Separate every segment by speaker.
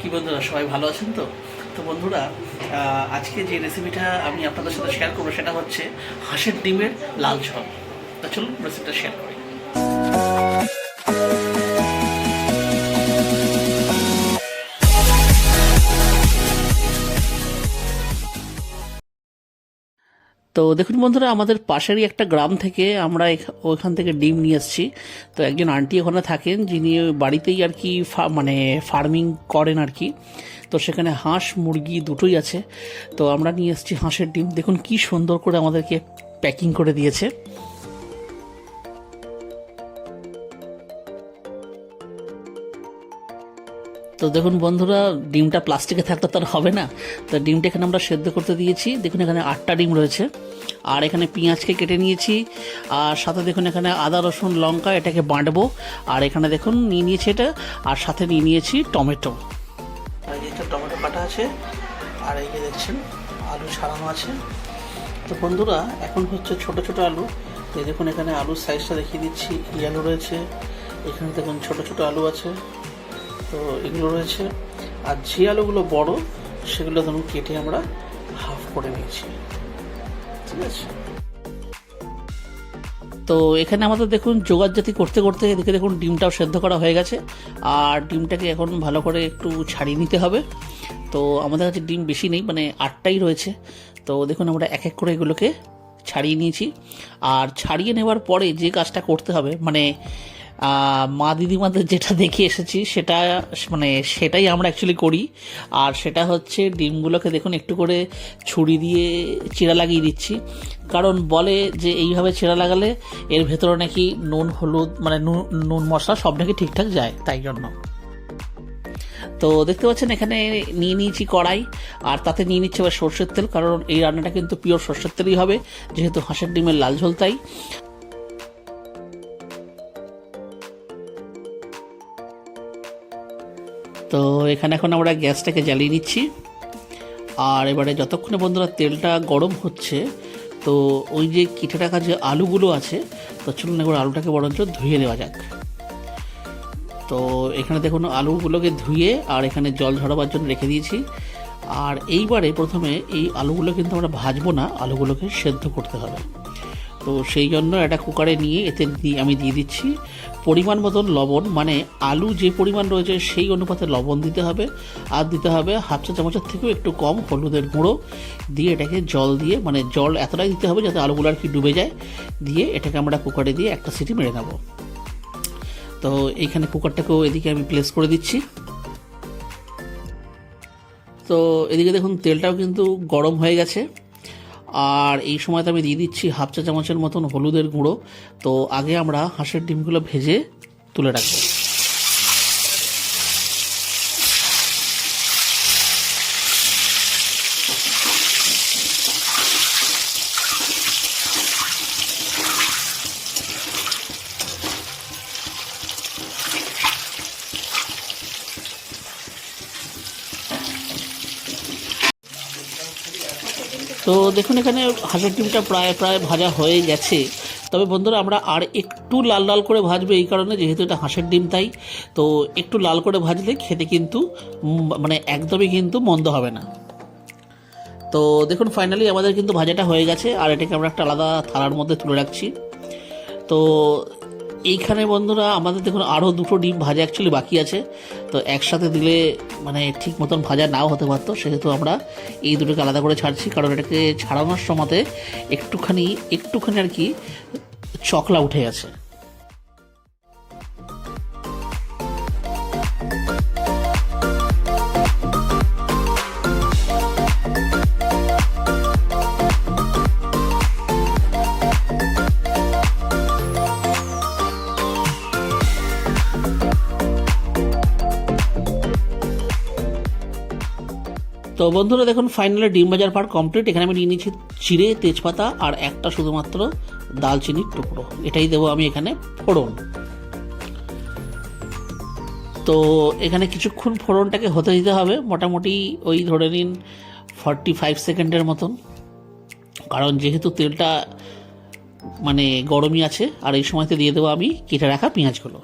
Speaker 1: কি বন্ধুরা সবাই ভালো আছেন তো? তো বন্ধুরা, আজকে যে রেসিপিটা আমি আপনাদের সাথে শেয়ার করবো সেটা হচ্ছে হাঁসের ডিমের লাল ঝোল। তো চলুন রেসিপিটা শেয়ার করি। তো দেখুন বন্ধুরা, আমাদের পাশেরই একটা গ্রাম থেকে আমরা ওইখান থেকে ডিম নিয়ে এসেছি। তো একজন আন্টি ওখানে থাকেন, যিনি বাড়িতেই আর কি মানে ফার্মিং করেন আর কি। তো সেখানে হাঁস মুরগি দুটোই আছে। তো আমরা নিয়ে এসেছি হাঁসের ডিম। দেখুন কি সুন্দর করে আমাদেরকে প্যাকিং করে দিয়েছে। তো দেখুন বন্ধুরা, ডিমটা প্লাস্টিকে থাকলে তো আর হবে না। তো ডিমটা এখানে আমরা সেদ্ধ করতে দিয়েছি। দেখুন এখানে 8টা ডিম রয়েছে। আর এখানে পেঁয়াজকে কেটে নিয়েছি, আর সাথে দেখুন এখানে আদা রসুন লঙ্কা এটাকে বাঁটবো। আর এখানে দেখুন নিয়ে নিয়েছি এটা, আর সাথে নিয়ে নিয়েছি টমেটো। আর এই টমেটো কাটা আছে, আর এই যে দেখছেন আলু ছাড়ানো আছে। তো বন্ধুরা, এখন হচ্ছে ছোট ছোট আলু। এই দেখুন এখানে আলুর সাইজটা দেখিয়ে দিচ্ছি। এই আলু রয়েছে, এখানে দেখুন ছোট ছোট আলু আছে। তো এগুলো রয়েছে, আর যে আলুগুলো বড় সেগুলো ধরুন কেটে আমরা হাফ করে নিয়েছি। ঠিক আছে। তো এখানে আমাদের দেখুন জোগাড়জাতি করতে করতে এদিকে দেখুন ডিমটাও সেদ্ধ করা হয়ে গেছে। আর ডিমটাকে এখন ভালো করে একটু ছাড়িয়ে নিতে হবে। তো আমাদের কাছে ডিম বেশি নেই, মানে 8টাই রয়েছে। তো দেখুন আমরা এক এক করে এগুলোকে ছাড়িয়ে নিয়েছি। আর ছাড়িয়ে নেওয়ার পরে যে কাজটা করতে হবে, মানে মা দিদিমাদের যেটা দেখে এসেছি সেটা, মানে সেটাই আমরা অ্যাকচুয়ালি করি। আর সেটা হচ্ছে ডিমগুলোকে দেখুন একটু করে ছুরি দিয়ে চিরা লাগিয়ে দিচ্ছি। কারণ বলে যে এইভাবে চিরা লাগালে এর ভেতরে নাকি নুন হলুদ, মানে নুন মশলা সব নাকি ঠিকঠাক যায়, তাই জন্য। তো দেখতে পাচ্ছেন এখানে নিয়ে নিয়েছি কড়াই, আর তাতে নিয়ে নিচ্ছে এবার সর্ষের তেল। কারণ এই রান্নাটা কিন্তু পিওর সর্ষের তেলই হবে, যেহেতু হাঁসের ডিমের লাল ঝোল তাই। তো এখানে এখন আমরা গ্যাসটাকে জ্বালিয়ে নিচ্ছি। আর এবারে যতক্ষণে বন্ধুরা তেলটা গরম হচ্ছে, তো ওই যে কেটে রাখা যে আলুগুলো আছে, তো চলুন এবার আলুটাকে বরঞ্চ ধুয়ে নেওয়া যাক। তো এখানে দেখুন আলুগুলোকে ধুয়ে আর এখানে জল ঝরাবার জন্য রেখে দিয়েছি। আর এইবারে প্রথমে এই আলুগুলো কিন্তু আমরা ভাজবো না, আলুগুলোকে সেদ্ধ করতে হবে। তো সেই জন্য একটা কুকারে নিয়ে এতে আমি দিয়ে দিচ্ছি পরিমাণ মতন লবণ, মানে আলু যে পরিমাণ রয়েছে সেই অনুপাতে লবণ দিতে হবে। আর দিতে হবে হাফ চা চামচের থেকেও একটু কম হলুদের গুঁড়ো দিয়ে এটাকে জল দিয়ে, মানে জল এতটাই দিতে হবে যাতে আলুগুলো আর কি ডুবে যায়, দিয়ে এটাকে আমরা কুকারে দিয়ে একটা সিটি মেরে নেব। তো এইখানে কুকারটাকেও এদিকে আমি প্লেস করে দিচ্ছি। তো এদিকে দেখুন তেলটাও কিন্তু গরম হয়ে গেছে। আর এই সময়তে আমি দিয়ে দিচ্ছি হাফ চা চামচের মতন হলুদের গুঁড়ো। তো আগে আমরা হাঁসের ডিমগুলো ভেজে তুলে রাখবো। তো দেখুন এখানে হাঁসের ডিমটা প্রায় ভাজা হয়ে গেছে। তবে বন্ধুরা, আমরা আর একটু লাল লাল করে ভাজবো, এই কারণে যেহেতু এটা হাঁসের ডিম তাই। তো একটু লাল করে ভাজলে খেতে কিন্তু মানে একদমই কিন্তু মন্দ হবে না। তো দেখুন ফাইনালি আমাদের কিন্তু ভাজাটা হয়ে গেছে, আর এটাকে আমরা একটা আলাদা থালার মধ্যে তুলে রাখছি। তো এইখানে বন্ধুরা আমাদের দেখুন আরও দুটো ডিম ভাজা অ্যাকচুয়ালি বাকি আছে। তো একসাথে দিলে মানে ঠিক মতন ভাজা নাও হতে পারতো, সেহেতু আমরা এই দুটোকে আলাদা করে ছাড়ছি। কারণ এটাকে ছাড়ানোর সময়তে একটুখানি আর কি চকলা উঠে গেছে। তো বন্ধুরা দেখুন ফাইনালি ডিম ভাজার পার্ট কমপ্লিট। এখানে আমি নিয়ে নিয়েছি জিরে, তেজপাতা আর একটা শুধুমাত্র দালচিনির টুকরো, এটাই দেবো আমি এখানে ফোড়ন। তো এখানে কিছুক্ষণ ফোড়নটাকে হতে দিতে হবে, মোটামুটি ওই ধরে নিন 45 সেকেন্ডের মতন। কারণ যেহেতু তেলটা মানে গরমই আছে। আর এই সময়তে দিয়ে দেবো আমি কেটে রাখা পেঁয়াজগুলো।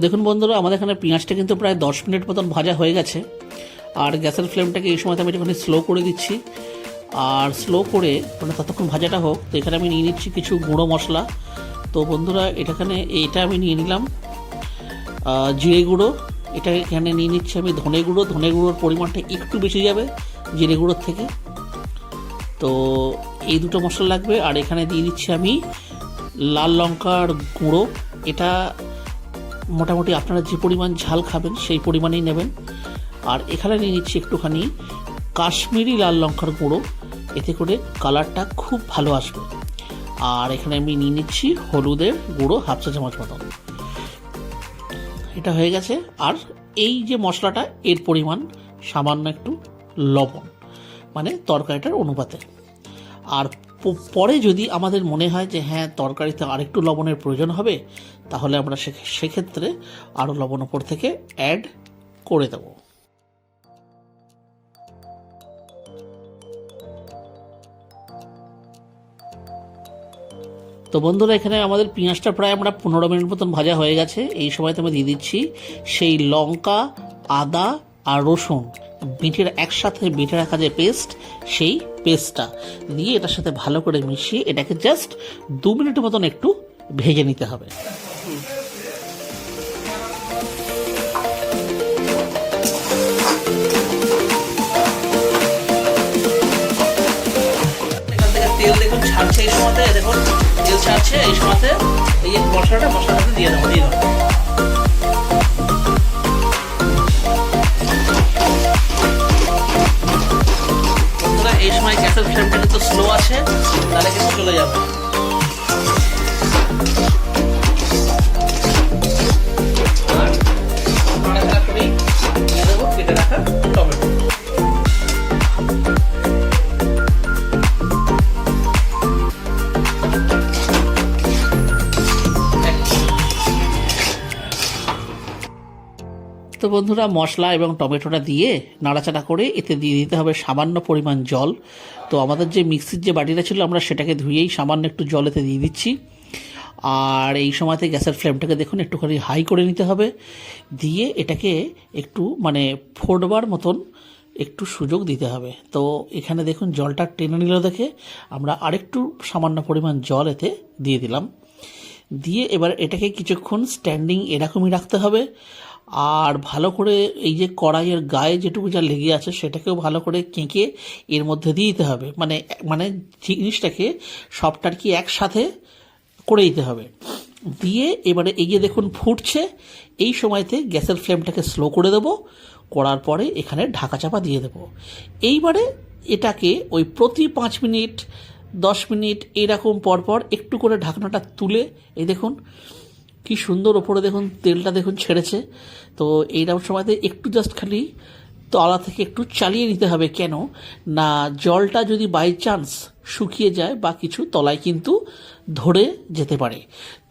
Speaker 1: দেখুন বন্ধুরা, আমাদের এখানে পেঁয়াজটা কিন্তু প্রায় 10 মিনিট মতন ভাজা হয়ে গেছে। আর গ্যাসের ফ্লেমটাকে এই সময় আমি একটুখানি স্লো করে দিচ্ছি। আর স্লো করে মানে ততক্ষণ ভাজাটা হোক, তো এখানে আমি নিয়ে নিচ্ছি কিছু গুঁড়ো মশলা। তো বন্ধুরা এটা আমি নিয়ে নিলাম জিরে গুঁড়ো। এটা এখানে নিয়ে নিচ্ছি আমি ধনে গুঁড়ো। ধনে গুঁড়োর পরিমাণটা একটু বেশি যাবে জিরে গুঁড়োর থেকে। তো এই দুটো মশলা লাগবে। আর এখানে দিয়ে দিচ্ছি আমি লাল লঙ্কার গুঁড়ো। এটা মোটামুটি আপনারা যে পরিমাণ ঝাল খাবেন সেই পরিমাণেই নেবেন। আর এখানে নিয়ে নিচ্ছি একটুখানি কাশ্মীরি লাল লঙ্কার গুঁড়ো, এতে করে কালারটা খুব ভালো আসবে। আর এখানে আমি নিয়ে নিচ্ছি হলুদের গুঁড়ো 1/2 চা চামচ মতন। এটা হয়ে গেছে। আর এই যে মশলাটা, এর পরিমাণ সামান্য একটু লবণ, মানে তরকারিটার অনুপাতে। আর পরে যদি আমাদের মনে হয় যে হ্যাঁ তরকারিতে আরেকটু লবণের প্রয়োজন হবে, তাহলে আমরা সেক্ষেত্রে আরও লবণ ওপর থেকে অ্যাড করে দেব। তো বন্ধুরা, এখানে আমাদের পেঁয়াজটা প্রায় আমরা 15 মিনিট মতন ভাজা হয়ে গেছে। এই সময়তে আমি দিয়ে দিচ্ছি সেই লঙ্কা, আদা আর রসুন একসাথে বেটে রাখা যে পেস্ট, সেই পেস্টটা দিয়ে এটার সাথে ভালো করে মিশিয়ে এটাকে জাস্ট 2 মিনিটের মতন একটু ভেজে নিতে হবে। এখান থেকে তেল দেখুন ছাড়ছে, এই সময়তে দেখুন তেল ছাড়ছে। এই সময়তে এই যে মশলাটা দিয়ে দেবো। এই সময় গ্যাসের ফ্লেমটা কিন্তু স্লো আছে, তাহলে কিন্তু চলে যাবে। আর নাড়াচাড়া করেই দিয়ে দেবো কেটে রাখা টমেটো। তো বন্ধুরা, মশলা এবং টমেটোটা দিয়ে নাড়াচাড়া করে এতে দিয়ে দিতে হবে সামান্য পরিমাণ জল। তো আমাদের যে মিক্সির যে বাটিটা ছিল, আমরা সেটাকে ধুয়েই সামান্য একটু জল এতে দিয়ে দিচ্ছি। আর এই সময়তে গ্যাসের ফ্লেমটাকে দেখুন একটুখানি হাই করে নিতে হবে। দিয়ে এটাকে একটু মানে ফোটবার মতন একটু সুযোগ দিতে হবে। তো এখানে দেখুন জলটা টেনে নিল দেখে আমরা আরেকটু সামান্য পরিমাণ জল এতে দিয়ে দিলাম। দিয়ে এবার এটাকে কিছুক্ষণ স্ট্যান্ডিং এরকমই রাখতে হবে। আর ভালো করে এই যে কড়াইয়ের গায়ে যেটুকু যা লেগে আছে সেটাকেও ভালো করে কেঁকে এর মধ্যে দিয়ে দিতে হবে। মানে জিনিসটাকে সবটার কি একসাথে করে দিতে হবে। দিয়ে এবারে এই যে দেখুন ফুটছে, এই সময়তে গ্যাসের ফ্লেমটাকে স্লো করে দেবো। করার পরে এখানে ঢাকা চাপা দিয়ে দেবো। এইবারে এটাকে ওই প্রতি 5 মিনিট 10 মিনিট এরকম পরপর একটু করে ঢাকনাটা তুলে, এই দেখুন কি সুন্দর ওপরে দেখুন তেলটা দেখুন ছেড়েছে। তো এইরকম সময়তে একটু জাস্ট খালি তলা থেকে একটু চালিয়ে নিতে হবে। কেন না, জলটা যদি বাই চান্স শুকিয়ে যায় বা কিছু, তলায় কিন্তু ধরে যেতে পারে।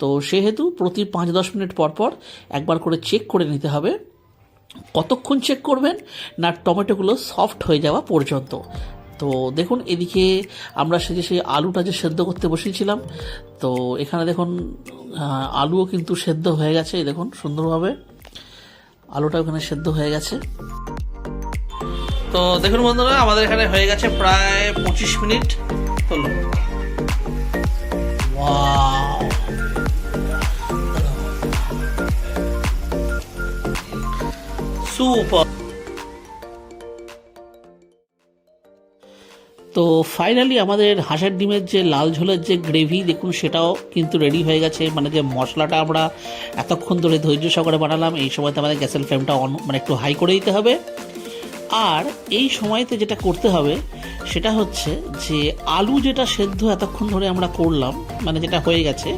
Speaker 1: তো সেহেতু প্রতি 5-10 মিনিট পর একবার করে চেক করে নিতে হবে। কতক্ষণ চেক করবেন না, টমেটোগুলো সফট হয়ে যাওয়া পর্যন্ত। তো দেখুন এদিকে আমরা সেই আলুটা যে সেদ্ধ করতে বসিয়েছিলাম, তো এখানে দেখুন আলুও কিন্তু সেদ্ধ হয়ে গেছে। দেখুন সুন্দরভাবে আলুটা ওখানে সেদ্ধ হয়ে গেছে। তো দেখুন বন্ধুরা, আমাদের এখানে হয়ে গেছে প্রায় 25 মিনিট। হলো সুপার। তো ফাইনালি আমাদের হাঁসের ডিমের যে লাল ঝোলের যে গ্রেভি দেখুন, সেটাও কিন্তু রেডি হয়ে গেছে। মানে যে মশলাটা আমরা এতক্ষণ ধরে ধৈর্য সহকারে বানালাম, এই সময়তে আমাদের গ্যাসের ফ্লেমটা মানে একটু হাই করে দিতে হবে। আর এই সময়তে যেটা করতে হবে সেটা হচ্ছে যে আলু যেটা সেদ্ধ এতক্ষণ ধরে আমরা করলাম, মানে যেটা হয়ে গেছে,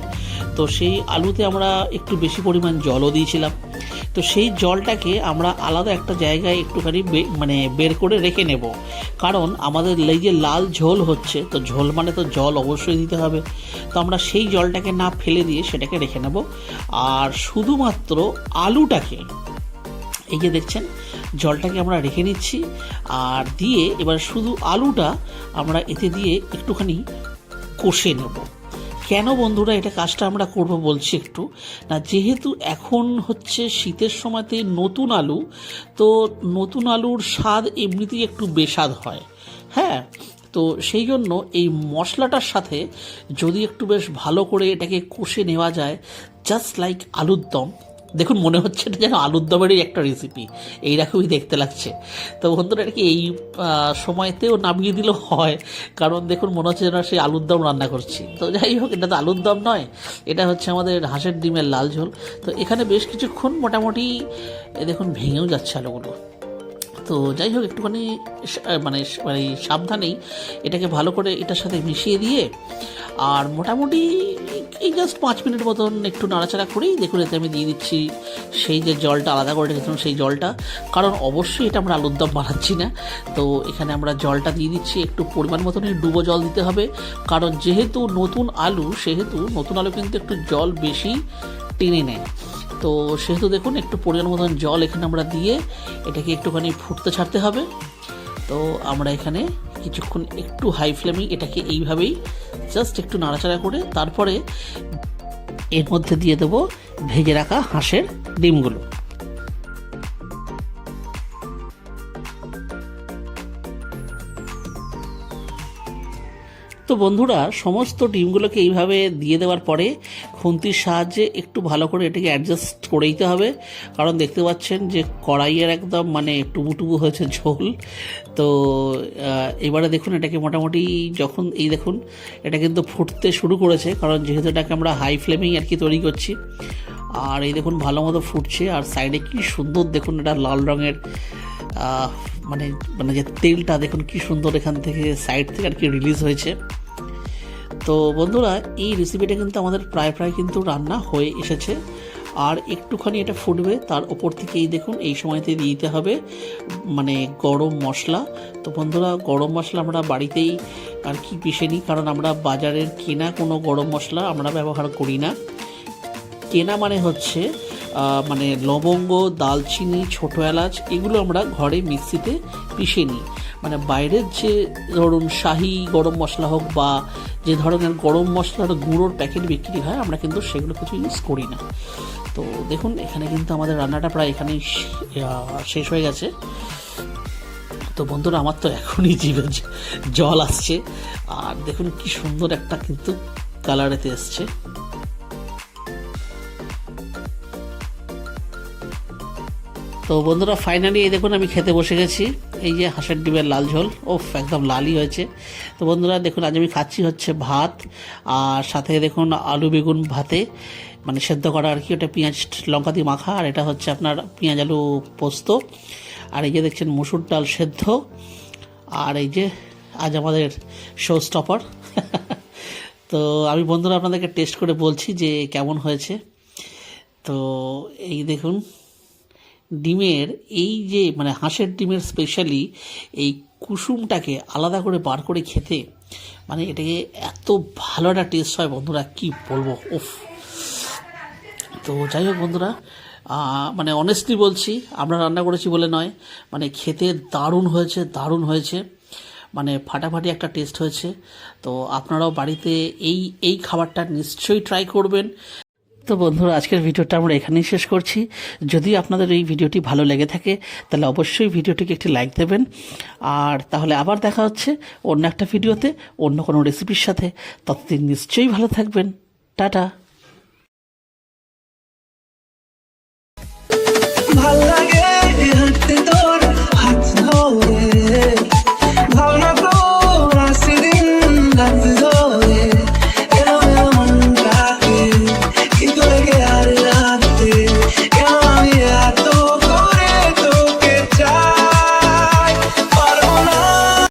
Speaker 1: তো সেই আলুতে আমরা একটু বেশি পরিমাণ জলও দিয়েছিলাম। তো সেই জলটাকে আমরা আলাদা একটা জায়গায় একটুখানি মানে বের করে রেখে নেব। কারণ আমাদের এই যে লাল ঝোল হচ্ছে, তো ঝোল মানে তো জল অবশ্যই দিতে হবে। তো আমরা সেই জলটাকে না ফেলে দিয়ে সেটাকে রেখে নেব। আর শুধুমাত্র আলুটাকে, এই যে দেখছেন জলটাকে আমরা রেখে নিচ্ছি। আর দিয়ে এবার শুধু আলুটা আমরা এতে দিয়ে একটুখানি কষে নেব। কেন বন্ধুরা এটা কাজটা আমরা করব বলছি একটু না, যেহেতু এখন হচ্ছে শীতের সময়তে নতুন আলু, তো নতুন আলুর স্বাদ এমনিতেই একটু বেস্বাদ হয়। হ্যাঁ, তো সেই জন্য এই মশলাটার সাথে যদি একটু বেশ ভালো করে এটাকে কষে নেওয়া যায়, জাস্ট লাইক আলুর দম। দেখুন মনে হচ্ছে এটা যেন আলুর দমেরই একটা রেসিপি, এইরকমই দেখতে লাগছে। তো বন্ধুরা এটা কি এই সময়তেও নামিয়ে দিলেও হয়, কারণ দেখুন মনে হচ্ছে যেন সেই আলুর দম রান্না করছি। তো যাই হোক, এটা তো আলুর দম নয়, এটা হচ্ছে আমাদের হাঁসের ডিমের লাল ঝোল। তো এখানে বেশ কিছুক্ষণ মোটামুটি দেখুন ভেঙেও যাচ্ছে আলুগুলো। তো যাই হোক, একটুখানি মানে মানে সাবধানেই এটাকে ভালো করে এটার সাথে মিশিয়ে দিয়ে আর মোটামুটি এই জাস্ট 5 মিনিট মতন একটু নাড়াচাড়া করেই দেখুন এতে আমি দিয়ে দিচ্ছি সেই যে জলটা আলাদা করে রেখেছিলাম সেই জলটা, কারণ অবশ্যই এটা আমরা আলুর দম বানাচ্ছি না। তো এখানে আমরা জলটা দিয়ে দিচ্ছি, একটু পরিমাণ মতনই ডুবো জল দিতে হবে, কারণ যেহেতু নতুন আলু সেহেতু নতুন আলু কিন্তু একটু জল বেশি টেনে নেয়। তো সেহেতু দেখুন একটু পরিমাণ মতন জল এখানে আমরা দিয়ে এটাকে একটুখানি ফুটতে ছাড়তে হবে। তো আমরা এখানে কিছুক্ষণ একটু হাই ফ্লেমে এটাকে এইভাবেই জাস্ট একটু নাড়াচাড়া করে তারপরে এর মধ্যে দিয়ে দেবো ভেজে রাখা হাঁসের ডিমগুলো। তো বন্ধুরা সমস্ত ডিমগুলোকে এইভাবে দিয়ে দেওয়ার পরে খুন্তির সাহায্যে একটু ভালো করে এটাকে অ্যাডজাস্ট করে দিতে হবে, কারণ দেখতে পাচ্ছেন যে কড়াইয়ের একদম মানে টুবু হয়েছে ঝোল। তো এবারে দেখুন এটাকে মোটামুটি যখন এই দেখুন এটা কিন্তু ফুটতে শুরু করেছে, কারণ যেহেতু এটাকে আমরা হাই ফ্লেমেই আর কি তৈরি করছি। আর এই দেখুন ভালো মতো ফুটছে, আর সাইডে কি সুন্দর দেখুন এটা লাল রঙের মানে মানে যে তেলটা দেখুন কি সুন্দর এখান থেকে সাইড থেকে আর কি রিলিজ হয়েছে। তো বন্ধুরা এই রেসিপিটা কিন্তু আমাদের প্রায় কিন্তু রান্না হয়ে এসেছে, আর একটুখানি এটা ফুটবে, তার ওপর থেকেই দেখুন এই সময়তে দিয়ে দিতে হবে মানে গরম মশলা। তো বন্ধুরা গরম মশলা আমরা বাড়িতেই আর কি পিষে নিই, কারণ আমরা বাজারের কেনা কোনো গরম মশলা আমরা ব্যবহার করি না। কেনা মানে হচ্ছে মানে লবঙ্গ, দালচিনি, ছোটো এলাচ এগুলো আমরা ঘরে মিক্সিতে পিষে নিই। মানে বাইরের যে ধরুন শাহি গরম মশলা হোক বা যে ধরনের গরম মশলার গুঁড়োর প্যাকেট বিক্রি হয়, আমরা কিন্তু সেগুলো কিছু ইউজ করি না। তো দেখুন এখানে কিন্তু আমাদের রান্নাটা প্রায় এখানেই শেষ হয়ে গেছে। তো বন্ধুরা আমার তো এখনই জিভে জল আসছে, আর দেখুন কি সুন্দর একটা কিন্তু কালারেতে এসছে। তো বন্ধুরা ফাইনালি এই দেখুন আমি খেতে বসে গেছি, এই যে হাঁসের ডিমের লাল ঝোল, একদম লালই হয়েছে। তো বন্ধুরা দেখুন আজ আমি খাচ্ছি হচ্ছে ভাত, আর সাথে দেখুন আলু বেগুন ভাতে মানে সেদ্ধ করা আর কি, ওটা পেঁয়াজ লঙ্কা দিয়ে মাখা, আর এটা হচ্ছে আপনার পেঁয়াজ আলু পোস্ত, আর এই যে দেখছেন মুসুর ডাল সেদ্ধ, আর এই যে আজ আমাদের শো স্টপার। তো আমি বন্ধুরা আপনাদেরকে টেস্ট করে বলছি যে কেমন হয়েছে। তো এই দেখুন ডিমের এই যে মানে হাঁসের ডিমের স্পেশালি এই কুসুমটাকে আলাদা করে বার করে খেতে মানে এটাকে এত ভালো একটা টেস্ট হয় বন্ধুরা, কি বলবো, উফ। তো যাই হোক বন্ধুরা, মানে অনেস্টলি বলছি আমরা রান্না করেছি বলে নয়, মানে খেতে দারুণ হয়েছে, মানে ফাটাফাটি একটা টেস্ট হয়েছে। তো আপনারাও বাড়িতে এই খাবারটা নিশ্চয়ই ট্রাই করবেন। তো বন্ধুরা আজকের ভিডিওটা আমরা এখানেই শেষ করছি। যদি আপনাদের এই ভিডিওটি ভালো লেগে থাকে তাহলে অবশ্যই ভিডিওটিকে একটি লাইক দেবেন, আর তাহলে আবার দেখা হচ্ছে অন্য একটা ভিডিওতে অন্য কোনো রেসিপির সাথে। ততদিন নিশ্চয়ই ভালো থাকবেন। টাটা।